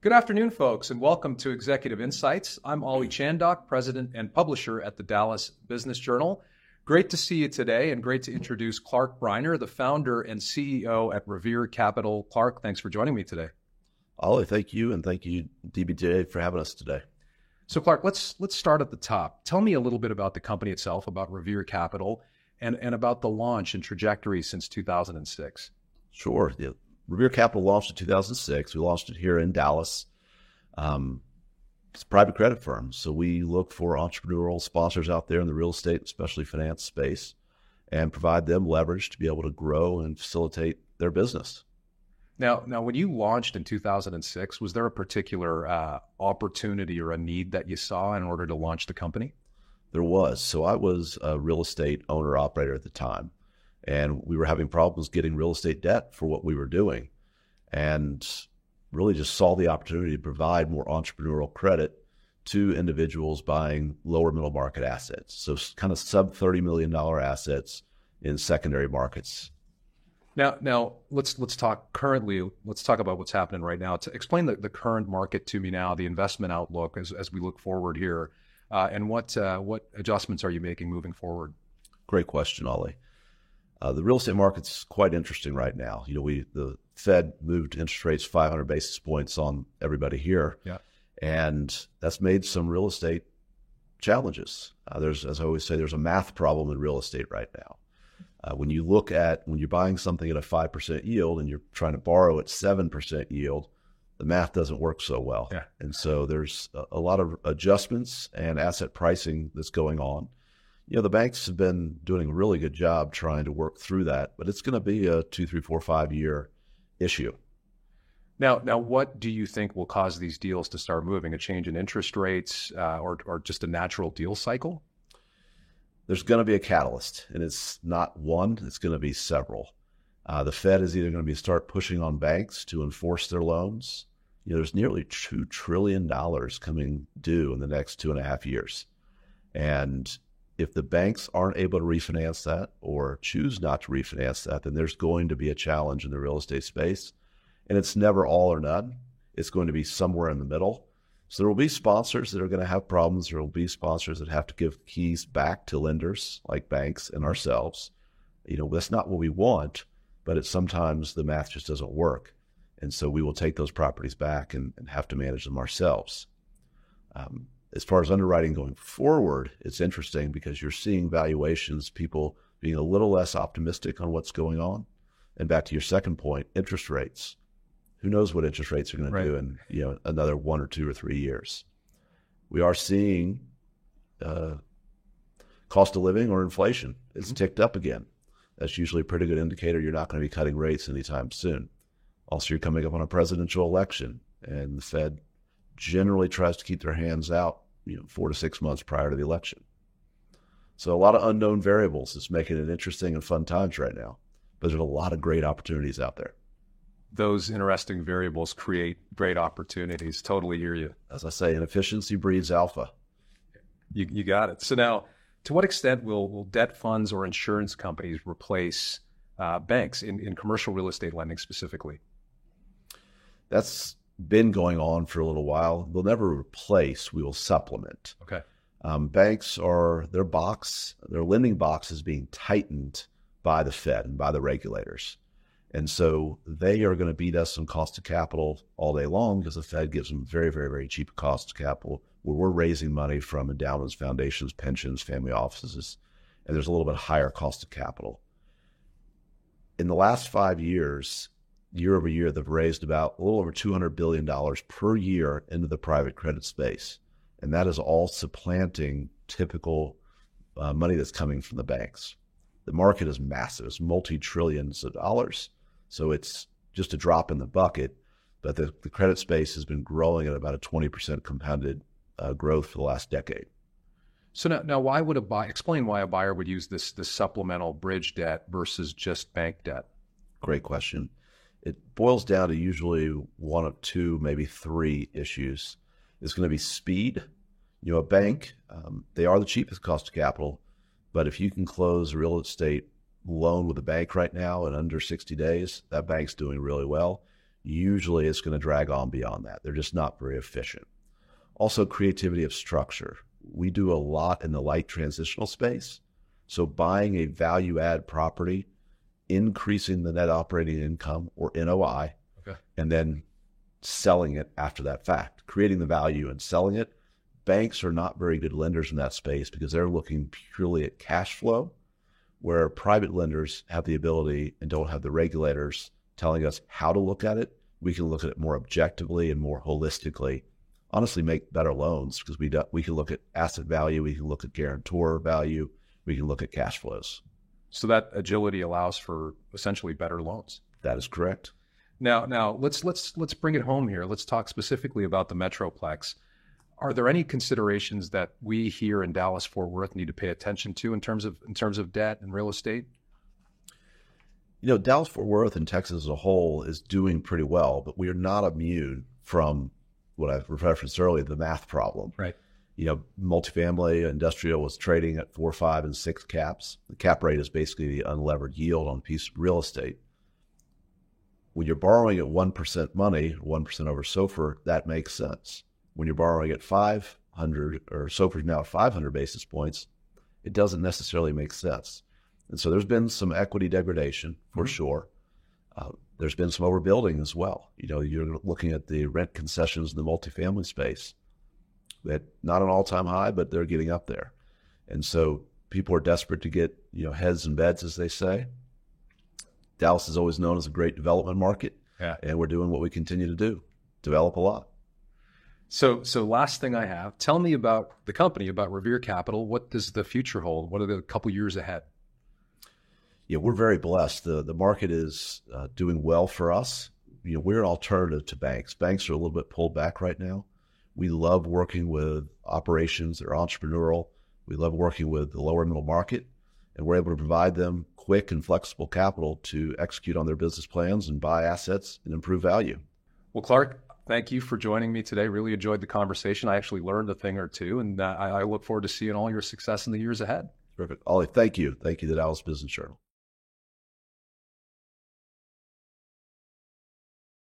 Good afternoon, folks, and welcome to Executive Insights. I'm Ollie Chandock, president and publisher at the Dallas Business Journal. Great to see you today and great to introduce Clark Bryner, the founder and CEO at Revere Capital. Clark, thanks for joining me today. Ollie, thank you, and thank you, DBJ, for having us today. So, Clark, let's start at the top. Tell me a little bit about the company itself, about Revere Capital, and about the launch and trajectory since 2006. Sure. Yeah. Revere Capital launched in 2006. We launched it here in Dallas. It's a private credit firm, so we look for entrepreneurial sponsors out there in the real estate, especially finance space, and provide them leverage to be able to grow and facilitate their business. Now, when you launched in 2006, was there a particular opportunity or a need that you saw in order to launch the company? There was. So I was a real estate owner-operator at the time, and we were having problems getting real estate debt for what we were doing, and really just saw the opportunity to provide more entrepreneurial credit to individuals buying lower middle market assets. So kind of sub $30 million assets in secondary markets. Now let's talk currently. Let's talk about what's happening right now. To explain the current market to me now, the investment outlook as we look forward here, and what adjustments are you making moving forward? Great question, Ollie. The real estate market's quite interesting right now. The Fed moved interest rates 500 basis points on everybody here, and that's made some real estate challenges. As I always say, there's a math problem in real estate right now. When you're buying something at a 5% yield and you're trying to borrow at 7% yield, the math doesn't work so well. Yeah. And so there's a lot of adjustments and asset pricing that's going on. The banks have been doing a really good job trying to work through that, but it's going to be a 2, 3, 4, 5-year issue. Now, what do you think will cause these deals to start moving? A change in interest rates, or just a natural deal cycle? There's going to be a catalyst, and it's not one, it's going to be several. The Fed is either going to start pushing on banks to enforce their loans. There's nearly $2 trillion coming due in the next 2.5 years. And if the banks aren't able to refinance that or choose not to refinance that, then there's going to be a challenge in the real estate space. And it's never all or none. It's going to be somewhere in the middle. So there will be sponsors that are going to have problems. There will be sponsors that have to give keys back to lenders like banks and ourselves. That's not what we want, but sometimes the math just doesn't work. And so we will take those properties back and have to manage them ourselves. As far as underwriting going forward, it's interesting because you're seeing valuations, people being a little less optimistic on what's going on. And back to your second point, interest rates. Who knows what interest rates are going to do in another 1 or 2 or 3 years. We are seeing cost of living or inflation. It's ticked up again. That's usually a pretty good indicator you're not going to be cutting rates anytime soon. Also, you're coming up on a presidential election, and the Fed generally tries to keep their hands out 4 to 6 months prior to the election. So a lot of unknown variables. It's making it interesting and fun times right now, but there's a lot of great opportunities out there. Those interesting variables create great opportunities. Totally hear you. As I say, inefficiency breeds alpha. You got it. So now, to what extent will debt funds or insurance companies replace banks in commercial real estate lending specifically? That's been going on for a little while. They'll never replace, we will supplement. Okay. Banks their lending box is being tightened by the Fed and by the regulators. And so they are going to beat us on cost of capital all day long because the Fed gives them very, very, very cheap cost of capital where we're raising money from endowments, foundations, pensions, family offices, and there's a little bit higher cost of capital. In the last 5 years, year over year, they've raised about a little over $200 billion per year into the private credit space. And that is all supplanting typical money that's coming from the banks. The market is massive. It's multi-trillions of dollars. So it's just a drop in the bucket. But the credit space has been growing at about a 20% compounded growth for the last decade. So now why would explain why a buyer would use this supplemental bridge debt versus just bank debt? Great question. It boils down to usually one of two, maybe three issues. It's going to be speed. A bank, they are the cheapest cost of capital, but if you can close a real estate loan with a bank right now in under 60 days, that bank's doing really well. usually it's going to drag on beyond that. They're just not very efficient. Also, creativity of structure. We do a lot in the light transitional space. So buying a value add property, increasing the net operating income or NOI, and then selling it after that fact, creating the value and selling it. Banks are not very good lenders in that space because they're looking purely at cash flow, where private lenders have the ability and don't have the regulators telling us how to look at it. We can look at it more objectively and more holistically, honestly make better loans because we can look at asset value, we can look at guarantor value, we can look at cash flows. So that agility allows for essentially better loans. That is correct. Now let's bring it home here. Let's talk specifically about the Metroplex. Are there any considerations that we here in Dallas-Fort Worth need to pay attention to in terms of debt and real estate? You know, Dallas-Fort Worth and Texas as a whole is doing pretty well, but we are not immune from what I've referenced earlier, the math problem. Right. You know, multifamily industrial was trading at 4, 5, and 6 caps. The cap rate is basically the unlevered yield on a piece of real estate. When you're borrowing at 1% money, 1% over SOFR, that makes sense. When you're borrowing at 500, or SOFR is now at 500 basis points, it doesn't necessarily make sense. And so there's been some equity degradation for sure. There's been some overbuilding as well. You know, you're looking at the rent concessions in the multifamily space. That not an all-time high, but they're getting up there. And so people are desperate to get, you know, heads and beds, as they say. Dallas is always known as a great development market, and we're doing what we continue to do, develop a lot. So last thing I have, tell me about the company, about Revere Capital. What does the future hold? What are the couple years ahead? Yeah, we're very blessed. The market is doing well for us. You know, we're an alternative to banks. Banks are a little bit pulled back right now. We love working with operations that are entrepreneurial. We love working with the lower middle market, and we're able to provide them quick and flexible capital to execute on their business plans and buy assets and improve value. Well, Clark, thank you for joining me today. Really enjoyed the conversation. I actually learned a thing or two, and I look forward to seeing all your success in the years ahead. Terrific. Ollie, thank you. Thank you to the Dallas Business Journal.